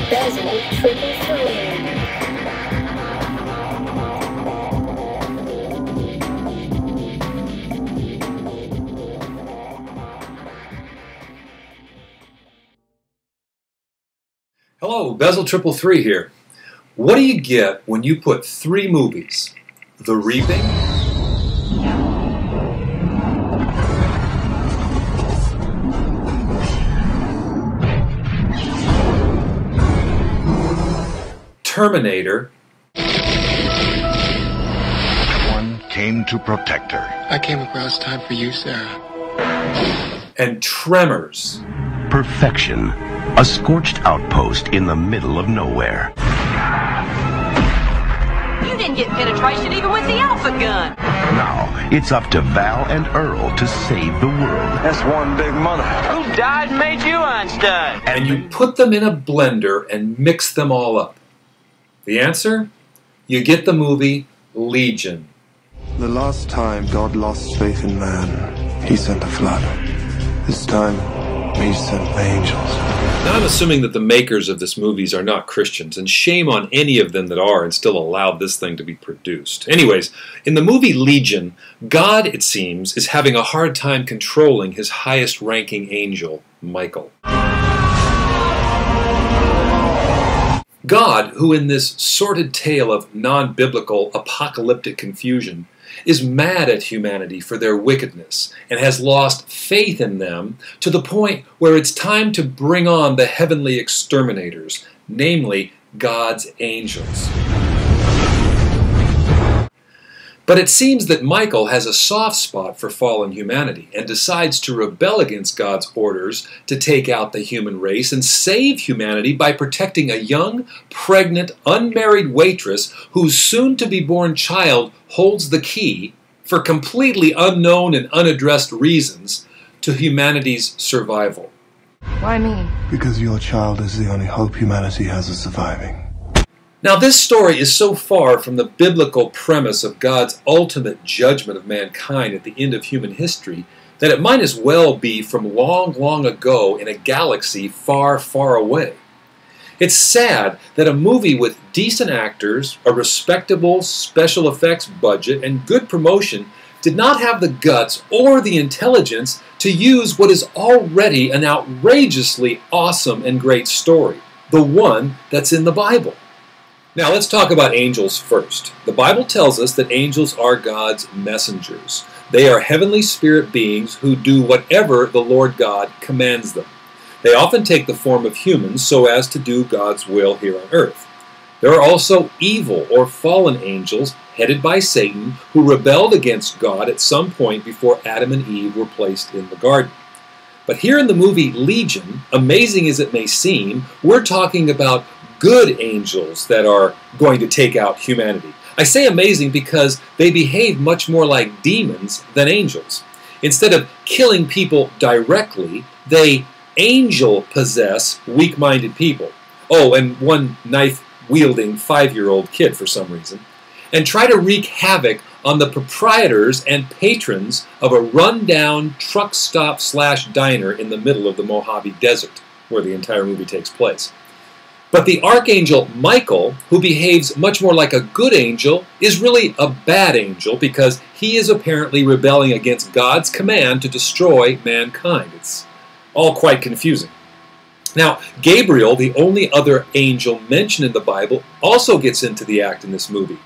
Bezel triple three. Hello, Bezel 333 here. What do you get when you put three movies? The Reaping, Terminator, One came to protect her. I came across time for you, Sarah. and Tremors. Perfection. A scorched outpost in the middle of nowhere. You didn't get penetration even with the Alpha gun. Now, it's up to Val and Earl to save the world. That's one big mother. Who died and made you Einstein? And you put them in a blender and mix them all up. The answer? You get the movie Legion. The last time God lost faith in man, he sent a flood. This time, he sent angels. Now, I'm assuming that the makers of this movies are not Christians, and shame on any of them that are and still allowed this thing to be produced. Anyways, in the movie Legion, God, it seems, is having a hard time controlling his highest-ranking angel, Michael. God, who in this sordid tale of non-biblical apocalyptic confusion is mad at humanity for their wickedness and has lost faith in them to the point where it's time to bring on the heavenly exterminators, namely God's angels. But it seems that Michael has a soft spot for fallen humanity and decides to rebel against God's orders to take out the human race and save humanity by protecting a young, pregnant, unmarried waitress whose soon-to-be-born child holds the key, for completely unknown and unaddressed reasons, to humanity's survival. Why me? Because your child is the only hope humanity has of surviving. Now, this story is so far from the biblical premise of God's ultimate judgment of mankind at the end of human history that it might as well be from long, long ago in a galaxy far, far away. It's sad that a movie with decent actors, a respectable special effects budget, and good promotion did not have the guts or the intelligence to use what is already an outrageously awesome and great story, the one that's in the Bible. Now let's talk about angels first. The Bible tells us that angels are God's messengers. They are heavenly spirit beings who do whatever the Lord God commands them. They often take the form of humans so as to do God's will here on earth. There are also evil or fallen angels headed by Satan who rebelled against God at some point before Adam and Eve were placed in the garden. But here in the movie Legion, amazing as it may seem, we're talking about good angels that are going to take out humanity. I say amazing because they behave much more like demons than angels. Instead of killing people directly, they angel-possess weak-minded people. Oh, and one knife-wielding 5-year-old kid for some reason. And try to wreak havoc on the proprietors and patrons of a run-down truck stop/diner in the middle of the Mojave Desert, where the entire movie takes place. But the archangel Michael, who behaves much more like a good angel, is really a bad angel because he is apparently rebelling against God's command to destroy mankind. It's all quite confusing. Now, Gabriel, the only other angel mentioned in the Bible, also gets into the act in this movie.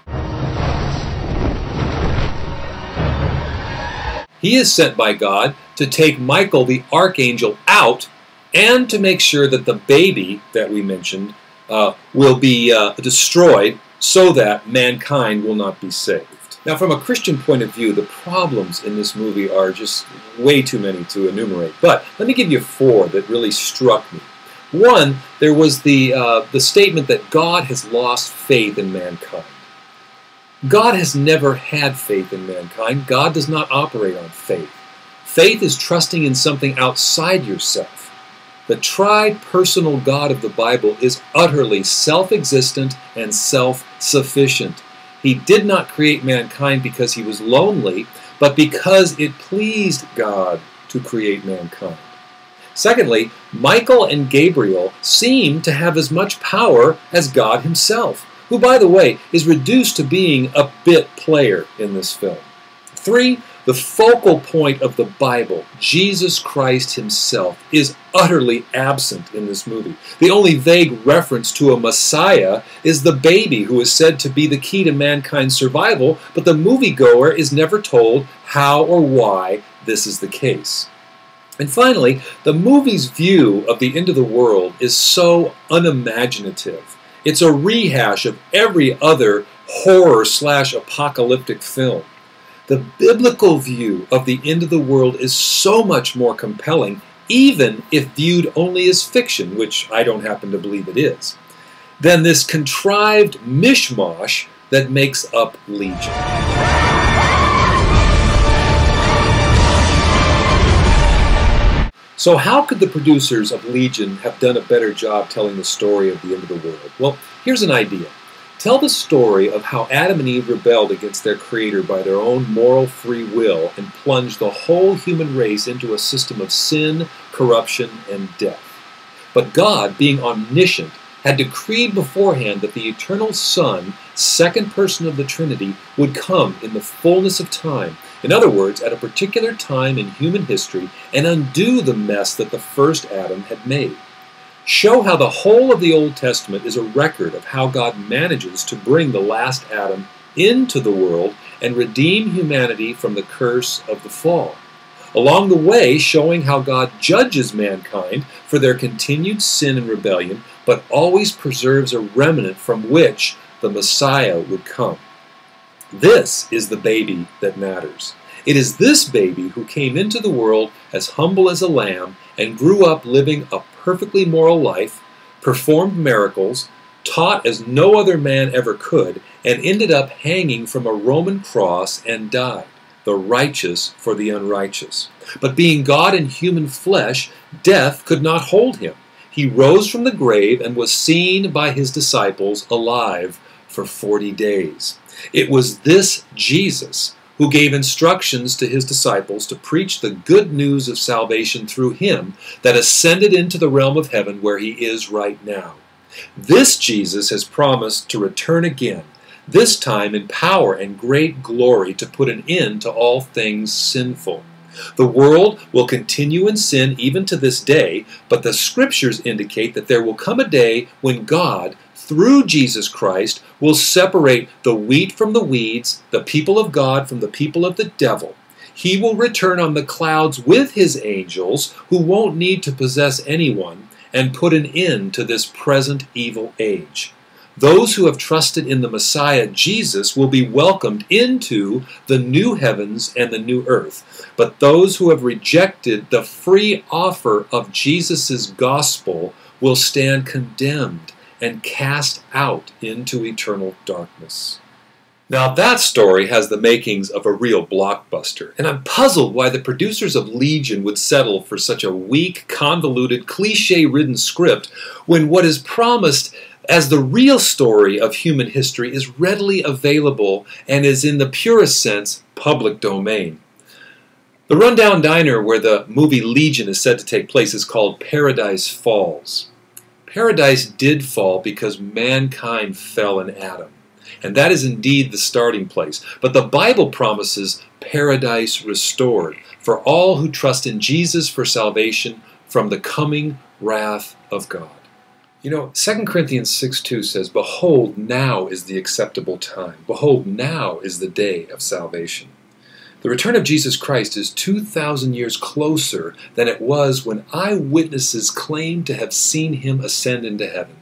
He is sent by God to take Michael the archangel out and to make sure that the baby that we mentioned will be destroyed so that mankind will not be saved. Now, from a Christian point of view, the problems in this movie are just way too many to enumerate. But let me give you 4 that really struck me. One, there was the statement that God has lost faith in mankind. God has never had faith in mankind. God does not operate on faith. Faith is trusting in something outside yourself. The tri-personal God of the Bible is utterly self-existent and self-sufficient. He did not create mankind because he was lonely, but because it pleased God to create mankind. Secondly, Michael and Gabriel seem to have as much power as God himself, who, by the way, is reduced to being a bit player in this film. 3. The focal point of the Bible, Jesus Christ himself, is utterly absent in this movie. The only vague reference to a Messiah is the baby who is said to be the key to mankind's survival, but the moviegoer is never told how or why this is the case. And finally, the movie's view of the end of the world is so unimaginative. It's a rehash of every other horror/apocalyptic film. The biblical view of the end of the world is so much more compelling, even if viewed only as fiction, which I don't happen to believe it is, than this contrived mishmash that makes up Legion. So how could the producers of Legion have done a better job telling the story of the end of the world? Well, here's an idea. Tell the story of how Adam and Eve rebelled against their Creator by their own moral free will and plunged the whole human race into a system of sin, corruption, and death. But God, being omniscient, had decreed beforehand that the eternal Son, second person of the Trinity, would come in the fullness of time. In other words, at a particular time in human history, and undo the mess that the first Adam had made. Show how the whole of the Old Testament is a record of how God manages to bring the last Adam into the world and redeem humanity from the curse of the fall. Along the way, showing how God judges mankind for their continued sin and rebellion, but always preserves a remnant from which the Messiah would come. This is the baby that matters. It is this baby who came into the world as humble as a lamb and grew up living a perfectly moral life, performed miracles, taught as no other man ever could, and ended up hanging from a Roman cross and died, the righteous for the unrighteous. But being God in human flesh, death could not hold him. He rose from the grave and was seen by his disciples alive for 40 days. It was this Jesus who gave instructions to his disciples to preach the good news of salvation through him that ascended into the realm of heaven where he is right now. This Jesus has promised to return again, this time in power and great glory to put an end to all things sinful. The world will continue in sin even to this day, but the Scriptures indicate that there will come a day when God, through Jesus Christ, will separate the wheat from the weeds, the people of God from the people of the devil. He will return on the clouds with his angels, who won't need to possess anyone, and put an end to this present evil age. Those who have trusted in the Messiah, Jesus, will be welcomed into the new heavens and the new earth. But those who have rejected the free offer of Jesus' gospel will stand condemned and cast out into eternal darkness. Now that story has the makings of a real blockbuster, and I'm puzzled why the producers of Legion would settle for such a weak, convoluted, cliche-ridden script when what is promised as the real story of human history is readily available and is in the purest sense public domain. The rundown diner where the movie Legion is said to take place is called Paradise Falls. Paradise did fall because mankind fell in Adam, and that is indeed the starting place. But the Bible promises paradise restored for all who trust in Jesus for salvation from the coming wrath of God. You know, 2 Corinthians 6:2 says, "Behold, now is the acceptable time. Behold, now is the day of salvation." The return of Jesus Christ is 2,000 years closer than it was when eyewitnesses claimed to have seen him ascend into heaven.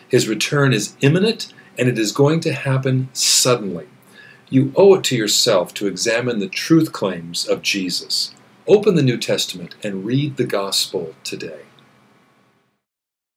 His return is imminent, and it is going to happen suddenly. You owe it to yourself to examine the truth claims of Jesus. Open the New Testament and read the gospel today.